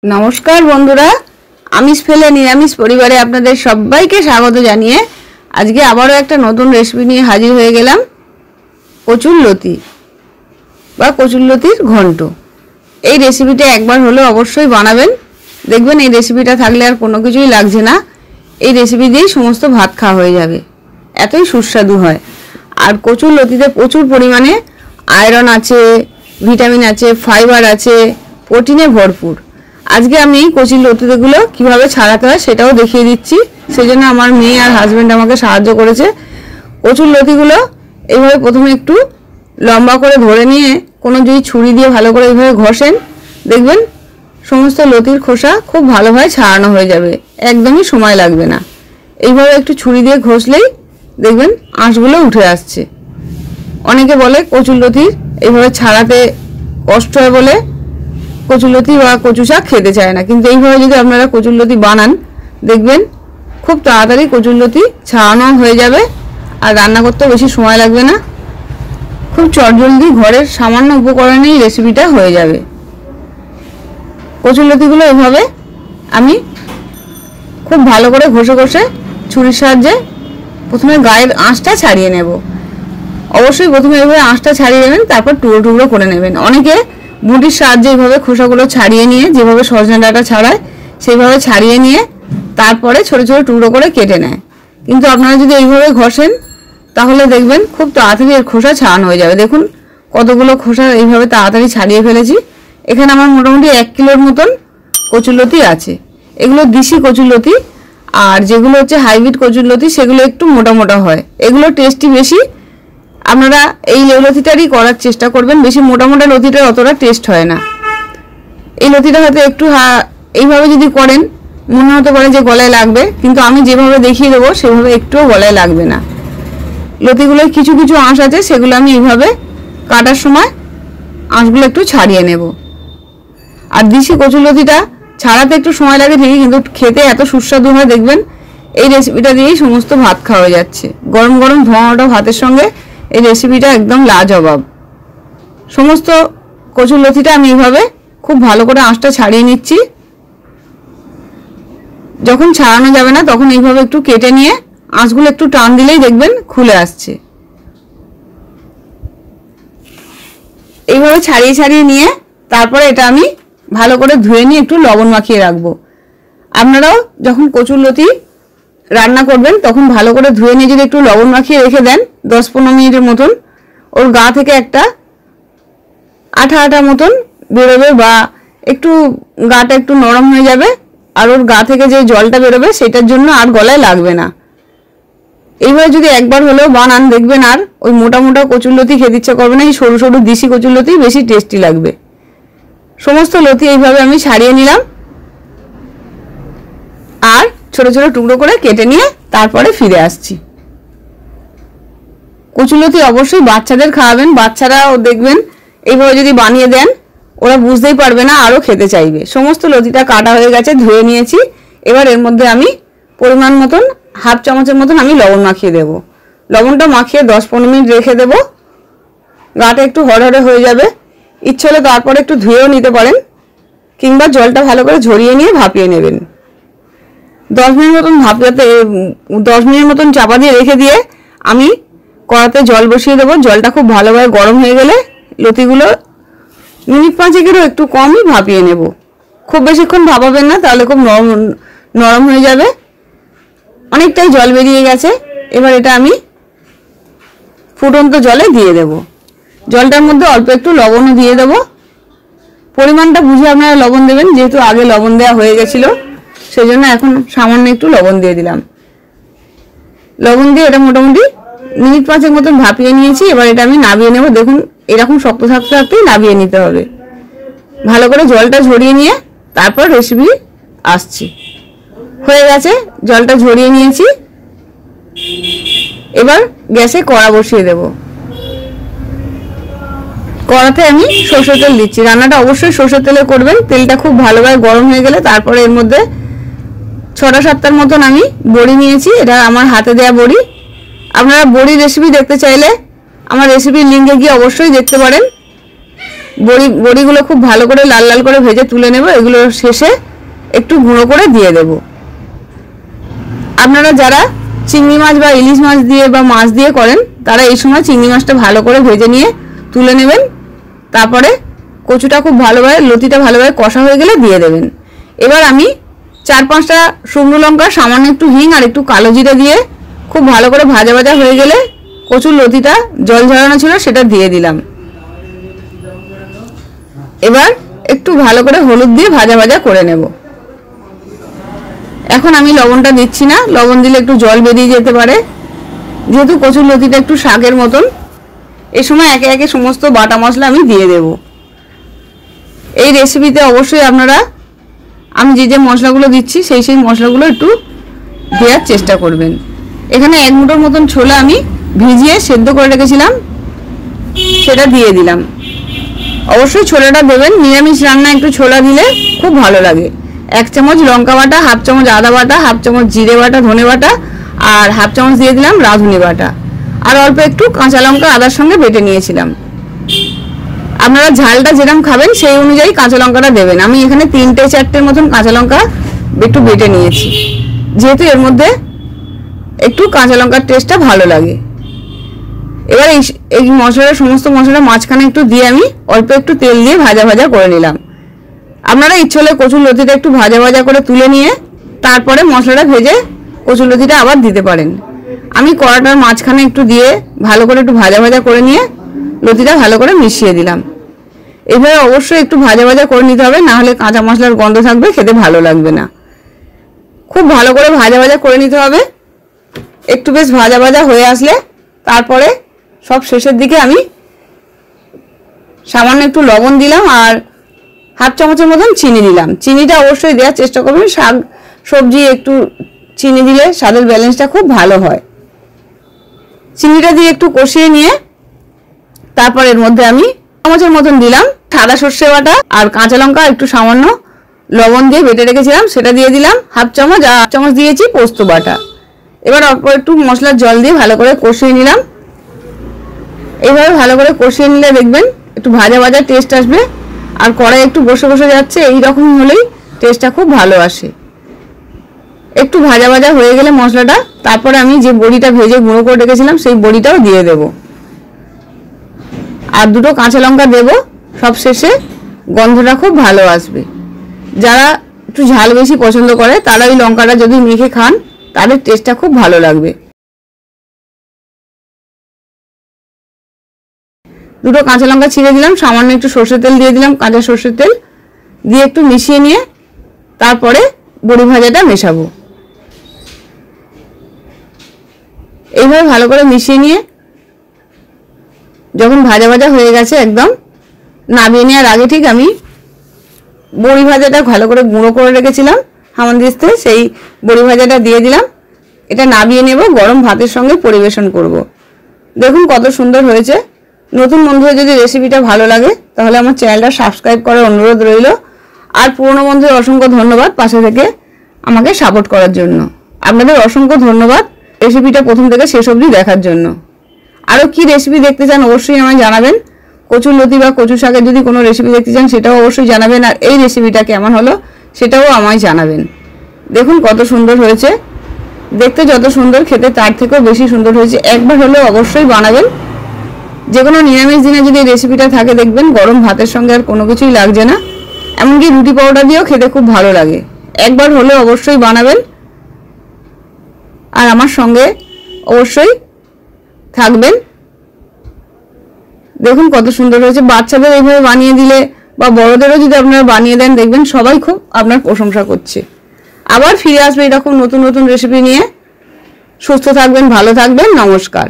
नमस्कार बंधुरा आमिष फेले निरामिष परिवारे आपनादेर सबाइके स्वागत जानिए आज के आबारो एक नतून रेसिपि निये हाजिर हये गेलाम। कचुरलती बा कचुरलतिर घंट এই রেসিপিটা একবার হলো অবশ্যই বানাবেন। দেখবেন এই রেসিপিটা থাকলে আর কোনো কিছুই লাগছে না। এই রেসিপি দিয়েই সমস্ত ভাত খাওয়া হয়ে যাবে, এতই সুস্বাদু হয়। আর কচুরলতিতে প্রচুর পরিমাণে আয়রন আছে, ভিটামিন আছে, ফাইবার আছে, প্রোটিনে ভরপুর। আজকে আমি কচুরলতিগুলো কিভাবে ছাড়াতে হয় সেটাও দেখিয়ে দিচ্ছি। সেজন্য আমার মেয়ে আর হাজবেন্ড আমাকে সাহায্য করেছে। কচুরলতিগুলো এইভাবে প্রথমে একটু লম্বা করে ধরে নিয়ে কোনো যদি ছুরি দিয়ে ভালো করে এইভাবে ঘষেন, দেখবেন সমস্ত লতির খোসা খুব ভালোভাবে ছাড়ানো হয়ে যাবে, একদমই সময় লাগবে না। এইভাবে একটু ছুরি দিয়ে ঘষলেই দেখবেন আঁশগুলো উঠে আসছে। অনেকে বলে কচুরলতির এইভাবে ছাড়াতে কষ্ট হয় বলে কচুরলতি বা কচু শাক খেতে চায় না, কিন্তু এইভাবে যদি আপনারা কচুরলতি বানান দেখবেন খুব তাড়াতাড়ি কচুরলতি ছাড়ানো হয়ে যাবে আর রান্না করতে বেশি সময় লাগবে না। খুব চটজলদি ঘরের সামান্য উপকরণেই রেসিপিটা হয়ে যাবে। কচুরলতিগুলো এইভাবে আমি খুব ভালো করে ঘষে ঘষে ছুরির সাহায্যে প্রথমে গায়ের আঁশটা ছাড়িয়ে নেব। অবশ্যই প্রথমে এইভাবে আঁশটা ছাড়িয়ে নেবেন, তারপর টুকরো টুকরো করে নেবেন। অনেকে বটির সাহায্যে এইভাবে খোসাগুলো ছাড়িয়ে নিয়ে যেভাবে সজনে ডাঁটা ছাড়ায় সেইভাবে ছাড়িয়ে নিয়ে তারপরে ছোট ছোট টুকরো করে কেটে নেয়, কিন্তু আপনারা যদি এইভাবে ঘষেন তাহলে দেখবেন খুব তাড়াতাড়ি এর খোসা ছাড়ানো হয়ে যাবে। দেখুন কতগুলো খোসা এইভাবে তাড়াতাড়ি ছাড়িয়ে ফেলেছি। এখানে আমার মোটামুটি 1 কিলোর মতন কচুরলতি আছে। এগুলো দেশি কচুরলতি, আর যেগুলো হচ্ছে হাইব্রিড কচুরলতি সেগুলো একটু মোটা মোটা হয়, এগুলো টেস্টি বেশি। আপনারা এই লতিটারই করার চেষ্টা করবেন, বেশি মোটা মোটা লতিটার অতটা টেস্ট হয় না। এই লতিটা হয়তো একটু এইভাবে যদি করেন মনে হতে পারে যে গলায় লাগবে, কিন্তু আমি যেভাবে দেখিয়ে দেবো সেভাবে একটুও গলায় লাগবে না। লতিগুলোর কিছু কিছু আঁশ আছে, সেগুলো আমি এইভাবে কাটার সময় আঁশগুলো একটু ছাড়িয়ে নেব। আর দেশি কচুরলতিটা ছাড়াতে একটু সময় লাগে ঠিকই, কিন্তু খেতে এত সুস্বাদু হয়। দেখবেন এই রেসিপিটা দিয়েই সমস্ত ভাত খাওয়া যাচ্ছে। গরম গরম ধোঁয়া ভাতের সঙ্গে এই রেসিপিটা একদম লাজবাব। সমস্ত কচুরলতিটা আমি এইভাবে খুব ভালো করে আঁশটা ছাড়িয়ে নিচ্ছি। যখন ছাড়ানো যাবে না তখন এইভাবে একটু কেটে নিয়ে আঁশগুলো একটু টান দিলেই দেখবেন খুলে আসছে। এইভাবে ছাড়িয়ে ছাড়িয়ে নিয়ে তারপরে এটা আমি ভালো করে ধুয়ে নিয়ে একটু লবণ মাখিয়ে রাখবো। আপনারাও যখন কচুরলতি রান্না করবেন তখন ভালো করে ধুয়ে নিয়ে যদি একটু লবণ মাখিয়ে রেখে দেন 10-15 মিনিটের মতন, ওর গা থেকে একটা আঠা আঠা মতন বেরোবে বা একটু গাটা একটু নরম হয়ে যাবে, আর ওর গা থেকে যে জলটা বেরোবে সেটার জন্য আর গলায় লাগবে না। এইভাবে যদি একবার হলেও বানান দেখবেন আর ওই মোটা মোটা কচুরলতি খেতে ইচ্ছা করবে না, এই সরু সরু দেশি কচুরলতি বেশি টেস্টি লাগবে। সমস্ত লতি এইভাবে আমি ছাড়িয়ে নিলাম আর ছোট ছোট টুকরো করে কেটে নিয়ে তারপরে ফিরে আসছি। কচুরলতি অবশ্যই বাচ্চাদের খাওয়াবেন, বাচ্চারাও দেখবেন এইভাবে যদি বানিয়ে দেন ওরা বুঝতেই পারবে না, আরও খেতে চাইবে। সমস্ত লতিটা কাটা হয়ে গেছে, ধুয়ে নিয়েছি। এবার এর মধ্যে আমি পরিমাণ মতন হাফ চামচের মতন আমি লবণ মাখিয়ে দেব। লবণটা মাখিয়ে 10-15 মিনিট রেখে দেব, গাটা একটু হরহরে হয়ে যাবে। ইচ্ছে হলে তারপরে একটু ধুয়েও নিতে পারেন, কিংবা জলটা ভালো করে ঝরিয়ে নিয়ে ভাপিয়ে নেবেন। 10 মিনিট মতন ভাপাতে 10 মিনিট মতন চাপা দিয়ে রেখে দিয়ে আমি কড়াতে জল বসিয়ে দেবো। জলটা খুব ভালোভাবে গরম হয়ে গেলে লতিগুলো মিনিট 5-এরও একটু কমই ভাপিয়ে নেব। খুব বেশিক্ষণ ভাপাবেন না, তাহলে খুব নরম হয়ে যাবে। অনেকটাই জল বেরিয়ে গেছে। এবার এটা আমি ফুটন্ত জলে দিয়ে দেব। জলটার মধ্যে অল্প একটু লবণও দিয়ে দেব। পরিমাণটা বুঝে আপনারা লবণ দেবেন, যেহেতু আগে লবণ দেওয়া হয়ে গেছিল সেজন্য এখন সামান্য একটু লবণ দিয়ে দিলাম। লবণ দিয়ে এটা মোটামুটি মিনিট 5 মতন ভাপিয়ে নিয়েছি। এবার এটা আমি নাবিয়ে নেব। দেখুন এরকম শক্ত থাকতে থাকতেই নাবিয়ে নিতে হবে। ভালো করে জলটা ঝরিয়ে নিয়ে তারপর রেসিপি আসছি। হয়ে গেছে, জলটা ঝরিয়ে নিয়েছি। এবার গ্যাসে কড়া বসিয়ে দেব। কড়াতে আমি সরষের তেল দিচ্ছি। রান্নাটা অবশ্যই সরষের তেলে করবেন। তেলটা খুব ভালোভাবে গরম হয়ে গেলে তারপরে এর মধ্যে 6-7টার মতন আমি বড়ি নিয়েছি। এটা আমার হাতে দেয়া বড়ি। আপনারা বড়ি রেসিপি দেখতে চাইলে আমার রেসিপির লিঙ্কে গিয়ে অবশ্যই দেখতে পারেন। বড়িগুলো খুব ভালো করে লাল লাল করে ভেজে তুলে নেব। এগুলো শেষে একটু গুঁড়ো করে দিয়ে দেব। আপনারা যারা চিংড়ি মাছ বা ইলিশ মাছ দিয়ে বা মাছ দিয়ে করেন তারা এই সময় চিংড়ি মাছটা ভালো করে ভেজে নিয়ে তুলে নেবেন। তারপরে কচুটা খুব ভালোভাবে, লতিটা ভালোভাবে কষা হয়ে গেলে দিয়ে দেবেন। এবার আমি 4-5টা শুকনো লঙ্কা, সামান্য একটু হিং আর একটু কালো জিরা দিয়ে খুব ভালো করে ভাজা ভাজা হয়ে গেলে কচুর লতিটা জল ঝরানো ছিল সেটা দিয়ে দিলাম। এবার একটু ভালো করে হলুদ দিয়ে ভাজা ভাজা করে নেব। এখন আমি লবণটা দিচ্ছি না, লবণ দিলে একটু জল বেরিয়ে যেতে পারে, যেহেতু কচুর লতিটা একটু শাকের মতন। এই সময় একে একে সমস্ত বাটা মশলা আমি দিয়ে দেব। এই রেসিপিতে অবশ্যই আপনারা আমি যে যে মশলাগুলো দিচ্ছি সেই মশলাগুলো একটু দেওয়ার চেষ্টা করবেন। এখানে 1 মুঠোর মতন ছোলা আমি ভিজিয়ে সেদ্ধ করে রেখেছিলাম, সেটা দিয়ে দিলাম। অবশ্যই ছোলাটা দেবেন, নিরামিষ রান্না একটু ছোলা দিলে খুব ভালো লাগে। 1 চামচ লঙ্কা বাটা, 1/2 চামচ আদা বাটা, 1/2 চামচ জিরে বাটা, ধনে বাটা আর 1/2 চামচ দিয়ে দিলাম রাঁধুনি বাটা, আর অল্প একটু কাঁচা লঙ্কা আদার সঙ্গে বেটে নিয়েছিলাম। আপনারা ঝালটা যেরকম খাবেন সেই অনুযায়ী কাঁচা লঙ্কাটা দেবেন। আমি এখানে 3-4টের মতন কাঁচা লঙ্কা একটু বেটে নিয়েছি, যেহেতু এর মধ্যে একটু কাঁচা লঙ্কার টেস্টটা ভালো লাগে। এবার এই মশলার সমস্ত মশলা মাঝখানে একটু দিয়ে আমি অল্প একটু তেল দিয়ে ভাজা ভাজা করে নিলাম। আপনারা ইচ্ছে হলে কচুর লতিটা একটু ভাজা ভাজা করে তুলে নিয়ে তারপরে মশলাটা ভেজে কচুর লতিটা আবার দিতে পারেন। আমি কড়াটার মাঝখানে একটু দিয়ে ভালো করে একটু ভাজা ভাজা করে নিয়ে লতিটা ভালো করে মিশিয়ে দিলাম। এভাবে অবশ্যই একটু ভাজা ভাজা করে নিতে হবে, না হলে কাঁচা মশলার গন্ধ থাকবে, খেতে ভালো লাগবে না। খুব ভালো করে ভাজা ভাজা করে নিতে হবে। একটু বেশ ভাজা ভাজা হয়ে আসলে তারপরে সব শেষের দিকে আমি সামান্য একটু লবণ দিলাম আর 1/2 চামচের মতন চিনি দিলাম। চিনিটা অবশ্যই দেওয়ার চেষ্টা করবেন, শাক সবজি একটু চিনি দিলে স্বাদের ব্যালেন্সটা খুব ভালো হয়। চিনিটা দিয়ে একটু কষিয়ে নিয়ে তারপর এর মধ্যে আমি চামচের মতন দিলাম সাদা সর্ষে বাটা আর কাঁচা লঙ্কা একটু সামান্য লবণ দিয়ে বেটে রেখেছিলাম, সেটা দিয়ে দিলাম 1/2 চামচ, আর 1 চামচ দিয়েছি পোস্ত বাটা। এবার অল্প একটু মশলার জল দিয়ে ভালো করে কষিয়ে নিলাম। এইভাবে ভালো করে কষিয়ে নিলে দেখবেন একটু ভাজা ভাজা টেস্ট আসবে, আর কড়াই একটু বসে বসে যাচ্ছে, এই রকম হলেই টেস্টটা খুব ভালো আসে। একটু ভাজা ভাজা হয়ে গেলে মশলাটা, তারপরে আমি যে বড়িটা ভেজে গুঁড়ো করে রেখেছিলাম সেই বড়িটাও দিয়ে দেব, আর 2টো কাঁচা লঙ্কা দেব সব শেষে। গন্ধটা খুব ভালো আসবে। যারা একটু ঝাল বেশি পছন্দ করে তারা এই লঙ্কাটা যদি মেখে খান তাদের টেস্টটা খুব ভালো লাগবে। 2টো কাঁচা লঙ্কা ছিঁড়ে দিলাম, সামান্য একটু সর্ষের তেল দিয়ে দিলাম, কাঁচা সর্ষের তেল দিয়ে একটু মিশিয়ে নিয়ে তারপরে বড়ি ভাজাটা মেশাবো। এইভাবে ভালো করে মিশিয়ে নিয়ে যখন ভাজা ভাজা হয়ে গেছে একদম নামিয়ে নেওয়ার আগে ঠিক আমি বড়ি ভাজাটা ভালো করে গুঁড়ো করে রেখেছিলাম হামানদিস্তে, সেই বড়ি ভাজাটা দিয়ে দিলাম। এটা নামিয়ে নেব, গরম ভাতের সঙ্গে পরিবেশন করব। দেখুন কত সুন্দর হয়েছে। নতুন বন্ধুদের যদি রেসিপিটা ভালো লাগে তাহলে আমার চ্যানেলটা সাবস্ক্রাইব করার অনুরোধ রইল। আর পুরনো বন্ধুদের অসংখ্য ধন্যবাদ পাশে থেকে আমাকে সাপোর্ট করার জন্য। আপনাদের অসংখ্য ধন্যবাদ রেসিপিটা প্রথম থেকে শেষ অবধি দেখার জন্য। আরও কি রেসিপি দেখতে চান অবশ্যই আমায় জানাবেন। কচুর লতি বা কচু শাকের যদি কোনো রেসিপি দেখতে চান সেটাও অবশ্যই জানাবেন, আর এই রেসিপিটা কেমন হলো সেটাও আমায় জানাবেন। দেখুন কত সুন্দর হয়েছে, দেখতে যত সুন্দর খেতে তার থেকেও বেশি সুন্দর হয়েছে। একবার হলেও অবশ্যই বানাবেন। যে কোনো নিরামিষ দিনে যদি এই রেসিপিটা থাকে দেখবেন গরম ভাতের সঙ্গে আর কোনো কিছুই লাগছে না, এমনকি রুটি পাউডার দিয়েও খেতে খুব ভালো লাগে। একবার হলেও অবশ্যই বানাবেন আর আমার সঙ্গে অবশ্যই থাকবেন। দেখুন কত সুন্দর হয়েছে। বাচ্চাদের এইভাবে বানিয়ে দিলে বা বড়দেরও যদি আপনারা বানিয়ে দেন দেখবেন সবাই খুব আপনার প্রশংসা করছে। আবার ফিরে আসবে এরকম নতুন নতুন রেসিপি নিয়ে। সুস্থ থাকবেন, ভালো থাকবেন, নমস্কার।